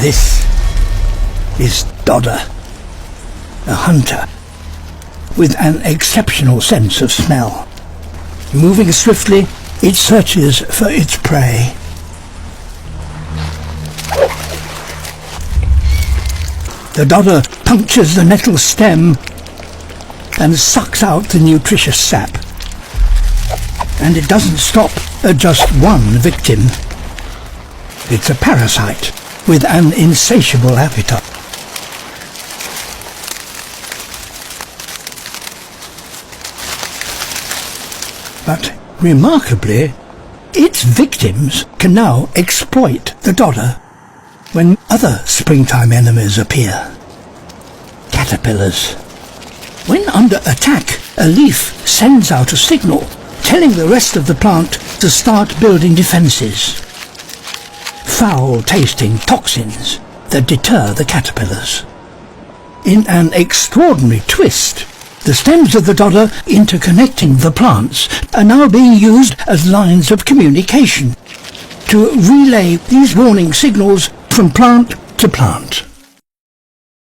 This is Dodder, a hunter with an exceptional sense of smell. Moving swiftly, it searches for its prey. The dodder punctures the nettle stem and sucks out the nutritious sap. And it doesn't stop at just one victim. It's a parasite with an insatiable appetite. But remarkably, its victims can now exploit the dodder when other springtime enemies appear. Caterpillars. When under attack, a leaf sends out a signal telling the rest of the plant to start building defences. Foul-tasting toxins that deter the caterpillars. In an extraordinary twist, the stems of the dodder interconnecting the plants are now being used as lines of communication to relay these warning signals from plant to plant.